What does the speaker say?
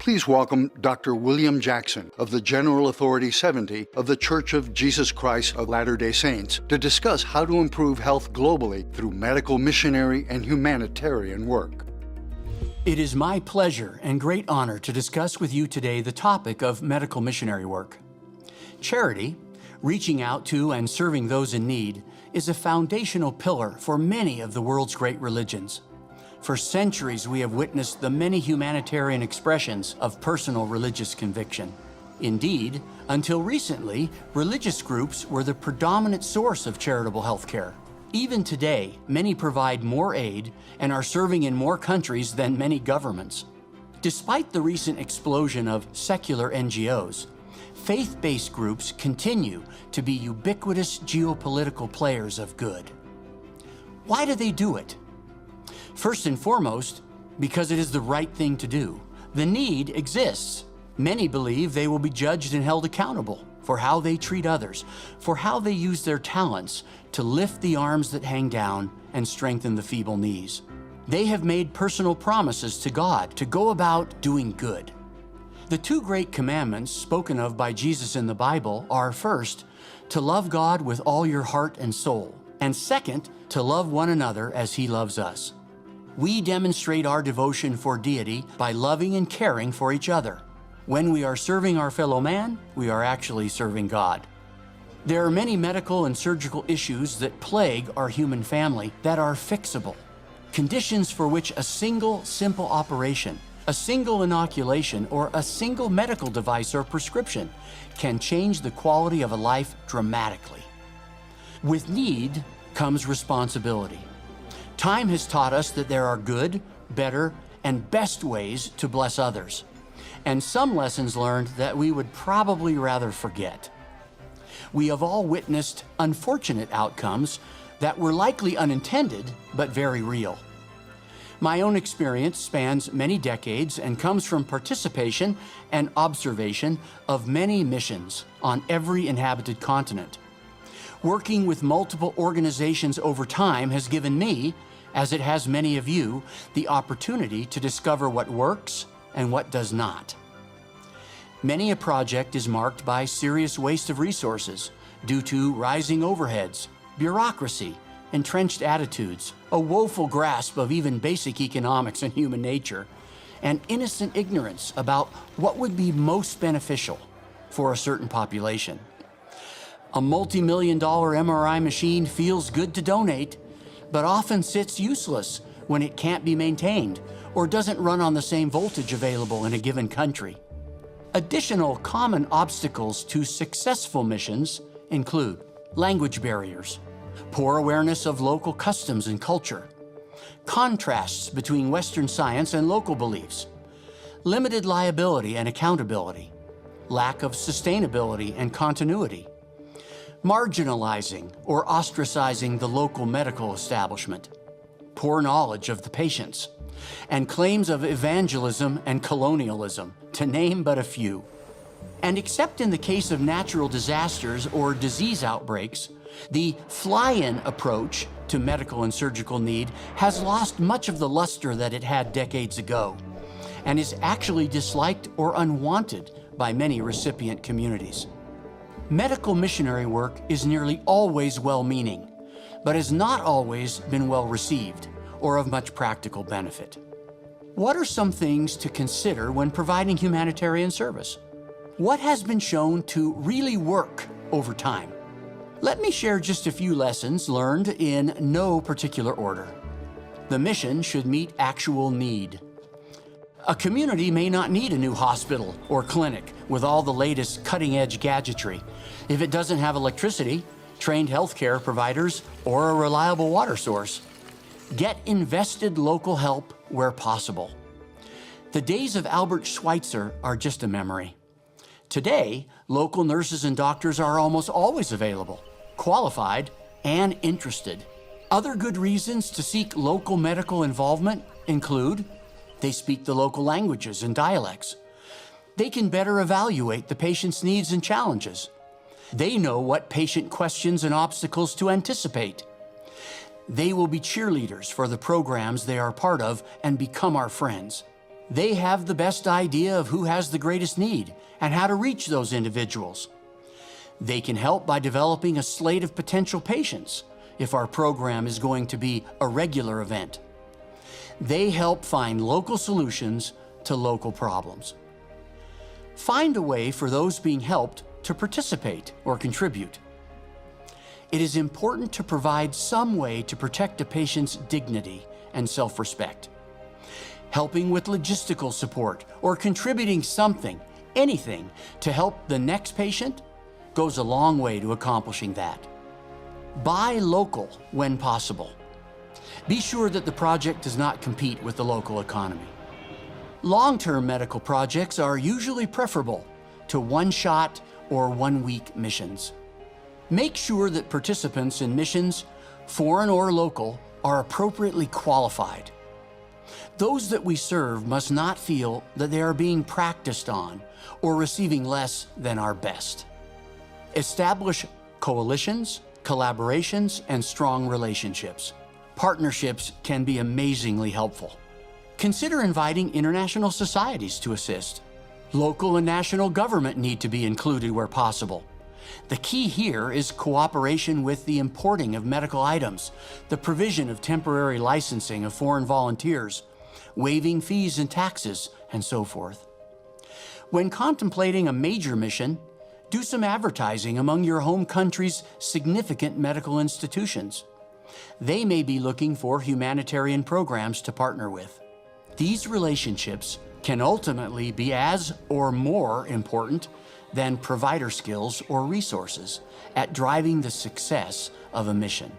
Please welcome Dr. William Jackson of the General Authority 70 of the Church of Jesus Christ of Latter-day Saints to discuss how to improve health globally through medical, missionary, and humanitarian work. It is my pleasure and great honor to discuss with you today the topic of medical missionary work. Charity, reaching out to and serving those in need, is a foundational pillar for many of the world's great religions. For centuries, we have witnessed the many humanitarian expressions of personal religious conviction. Indeed, until recently, religious groups were the predominant source of charitable health care. Even today, many provide more aid and are serving in more countries than many governments. Despite the recent explosion of secular NGOs, faith-based groups continue to be ubiquitous geopolitical players of good. Why do they do it? First and foremost, because it is the right thing to do. The need exists. Many believe they will be judged and held accountable for how they treat others, for how they use their talents to lift the arms that hang down and strengthen the feeble knees. They have made personal promises to God to go about doing good. The two great commandments spoken of by Jesus in the Bible are, first, to love God with all your heart and soul, and second, to love one another as He loves us. We demonstrate our devotion for deity by loving and caring for each other. When we are serving our fellow man, we are actually serving God. There are many medical and surgical issues that plague our human family that are fixable. Conditions for which a single simple operation, a single inoculation, or a single medical device or prescription can change the quality of a life dramatically. With need comes responsibility. Time has taught us that there are good, better, and best ways to bless others, and some lessons learned that we would probably rather forget. We have all witnessed unfortunate outcomes that were likely unintended, but very real. My own experience spans many decades and comes from participation and observation of many missions on every inhabited continent. Working with multiple organizations over time has given me, as it has many of you, the opportunity to discover what works and what does not. Many a project is marked by serious waste of resources due to rising overheads, bureaucracy, entrenched attitudes, a woeful grasp of even basic economics and human nature, and innocent ignorance about what would be most beneficial for a certain population. A multi-million-dollar MRI machine feels good to donate, but often sits useless when it can't be maintained or doesn't run on the same voltage available in a given country. Additional common obstacles to successful missions include language barriers, poor awareness of local customs and culture, contrasts between Western science and local beliefs, limited liability and accountability, lack of sustainability and continuity, marginalizing or ostracizing the local medical establishment, poor knowledge of the patients, and claims of evangelism and colonialism, to name but a few. And except in the case of natural disasters or disease outbreaks, the fly-in approach to medical and surgical need has lost much of the luster that it had decades ago, and is actually disliked or unwanted by many recipient communities. Medical missionary work is nearly always well-meaning, but has not always been well-received or of much practical benefit. What are some things to consider when providing humanitarian service? What has been shown to really work over time? Let me share just a few lessons learned in no particular order. The mission should meet actual need. A community may not need a new hospital or clinic with all the latest cutting-edge gadgetry if it doesn't have electricity, trained healthcare providers, or a reliable water source. Get invested local help where possible. The days of Albert Schweitzer are just a memory. Today, local nurses and doctors are almost always available, qualified, and interested. Other good reasons to seek local medical involvement include they speak the local languages and dialects. They can better evaluate the patient's needs and challenges. They know what patient questions and obstacles to anticipate. They will be cheerleaders for the programs they are part of and become our friends. They have the best idea of who has the greatest need and how to reach those individuals. They can help by developing a slate of potential patients if our program is going to be a regular event. They help find local solutions to local problems. Find a way for those being helped to participate or contribute. It is important to provide some way to protect a patient's dignity and self-respect. Helping with logistical support or contributing something, anything, to help the next patient goes a long way to accomplishing that. Buy local when possible. Be sure that the project does not compete with the local economy. Long-term medical projects are usually preferable to one-shot or one-week missions. Make sure that participants in missions, foreign or local, are appropriately qualified. Those that we serve must not feel that they are being practiced on or receiving less than our best. Establish coalitions, collaborations, and strong relationships. Partnerships can be amazingly helpful. Consider inviting international societies to assist. Local and national government need to be included where possible. The key here is cooperation with the importing of medical items, the provision of temporary licensing of foreign volunteers, waiving fees and taxes, and so forth. When contemplating a major mission, do some advertising among your home country's significant medical institutions. They may be looking for humanitarian programs to partner with. These relationships can ultimately be as or more important than provider skills or resources at driving the success of a mission.